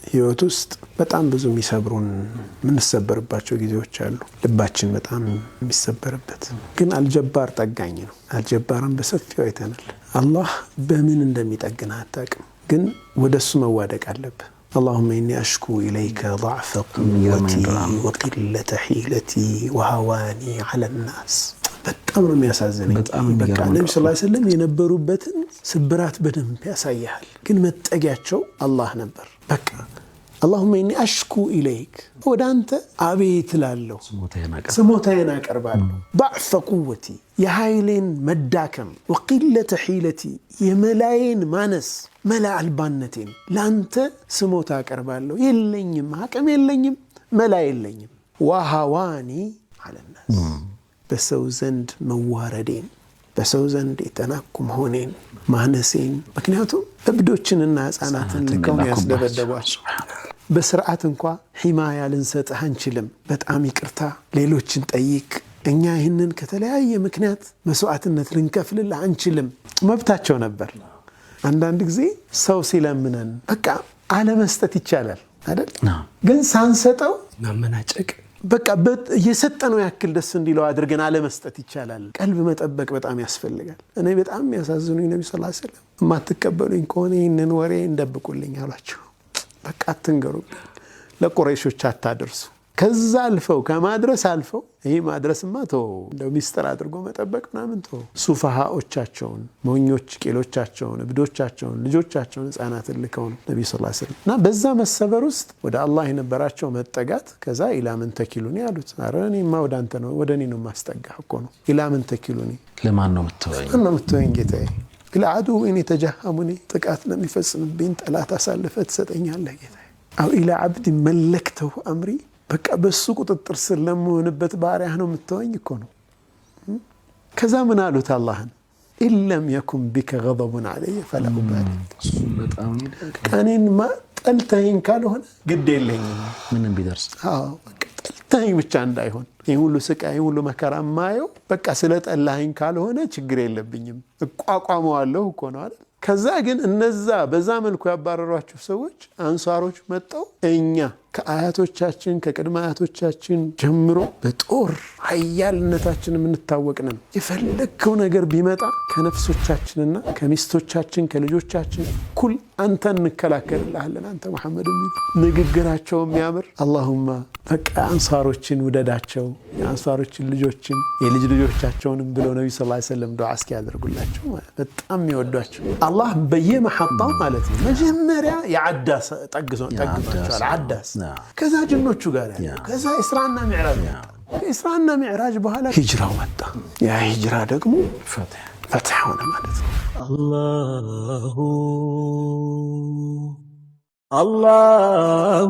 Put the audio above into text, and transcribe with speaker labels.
Speaker 1: ህይወት ውስጥ በጣም ብዙ የሚሰብሩን ምንሰበርባቸው ጊዜዎች አሉ ልባችን በጣም የሚሰበርበት ግን አልጀባር ጠጋኝ ነው አልጀባርን በሰፊው አይተናል አላህ በምን እንደሚጠግና አታውቅም ግን ወደሱ መዋደቅ አለብህ اللهم إني أشكو إليك ضعف قوتي وقلة حيلتي وهواني على الناس በጣም ነው የሚያሳዝነኝ በቃ ነብዩ ሰለላሁ ዐለይሂ ወሰለም የነበሩበትን ስብራት በደንብ ያሳያል ግን መጠጊያቸው አላህ ነበር በቃ اللهم إني أشكو إليك ودانت أبيت لالو سموتين أقربالو ضعف قوتي يهايلين مداكم وقلة حيلتي يملاين مانس ملا البانتين لانت سموتا أقربالو يلينيم حكم يلينيم ملا يلينيم وهواني على الناس بسو زند مواردين بسو زند يتناكم هونين مانسين مكنياتو ابدوچن الناس أناتن لكم ياسدبدبواش በስርዓት እንኳን ሒማያ ልንሰጥህ አንችልም በጣም ይቅርታ ሌሎችን ጠይቅ እኛ ይሄንን ከተለያየ ምክንያት መስዋዕትነት ልንከፍልልህ አንችልም መብታቸው ነበር አንዳንድ ጊዜ ሰው ሲለምነን በቃ አለ መስጠት ይቻላል አይደል ግን ሳንሰጠው ማመናጨቅ በቃ የሰጠነው ያክል ደስ እንዲለው አድርገን አለ መስጠት ይቻላል ቀልብ መጠበቅ በጣም ያስፈልጋል እኔ በጣም ያሳዝኑኝ ነብዩ ሰለላሁ ዐለይሂ ወሰለም ማትቀበሉኝ ከሆነ ይሄንን ወሬ እንደብቁልኝ አሏቸው በቃ አትንገሩ ለቁረይሾች አታደርሱ ከዛ አልፈው ከማድረስ አልፈው ይሄ ማድረስማ ተው እንደው ሚስጥር አድርጎ መጠበቅ ምናምን ተው ሱፋሃዎቻቸውን ሞኞች ቄሎቻቸውን እብዶቻቸውን ልጆቻቸውን ህፃናትን ልከው ነብዩ ሰለላሁ ዐለይሂ ወሰለም እና በዛ መሰበር ውስጥ ወደ አላህ የነበራቸው መጠጋት ከዛ ኢላምን ተኪሉኒ ያሉት አረኒማ ወዳንተ ነው ወደኔ ነው ማስጠጋህ እኮ ነው ኢላምን ተኪሉኒ
Speaker 2: ለማን ነው የምትወኝ
Speaker 1: ጌታዬ ለዓዱ እኔ ተጀሃሙኒ ጥቃት ለሚፈጽምብኝ ጠላት አሳልፈት ሰጠኛለህ ጌታዬ አው ኢላ አብድ መለክተው አምሪ በቃ በሱ ቁጥጥር ስር ለመሆንበት ባሪያህ ነው የምትወኝ እኮ ነው ከዛ ምን አሉት አላህን ኢለም የኩም ቢከ ገضبን علي فلا ابالي
Speaker 2: በጣም
Speaker 1: ከኔን ማ ጠልተኸኝ ካልሆነ ግድ የለኝም
Speaker 2: ምንም ቢደርስ
Speaker 1: ጠልተኸኝ ብቻ እንዳይሆን ይሄ ሁሉ ስቃይ ሁሉ መከራ ማየው በቃ ስለጠላኸኝ ካልሆነ ችግር የለብኝም እቋቋመዋለሁ እኮ ነው አይደል ከዛ ግን እነዛ በዛ መልኩ ያባረሯቸው ሰዎች አንሳሮች መጣው እኛ ከአያቶቻችን ከቅድመ አያቶቻችን ጀምሮ በጦር ኃያልነታችን ምንታወቅነን የፈለከው ነገር ቢመጣ ከነፍሶቻችንና ከሚስቶቻችን ከልጆቻችን ኩል አንተን እንከላከልልሃለን አንተ መሐመድ ንግግራቸው የሚያምር اللهم በቃ አንሳሮችን ወደዳቸው የአንሳሮችን ልጆችን የልጅ ልጆቻቸውንም ብለው ነብዩ ሰለላሁ ዐለይሂ ወሰለም ዱዓ እስኪያደርጉላቸው በጣም ይወዷቸው አላህ በየመሐጣው ማለት ነው መጀመሪያ ያዓዳስ ጠግዟቸዋል ዓዳስ ከዛ ጅኖቹ ጋር ያለው ከዛ ኢስራና ሚዕራጅ ኢስራና ሚዕራጅ በኋላ ሂጅራው መጣ ያ ሂጅራ ደግሞ ፈትህ ሆነ ማለት ነው
Speaker 3: አላሁ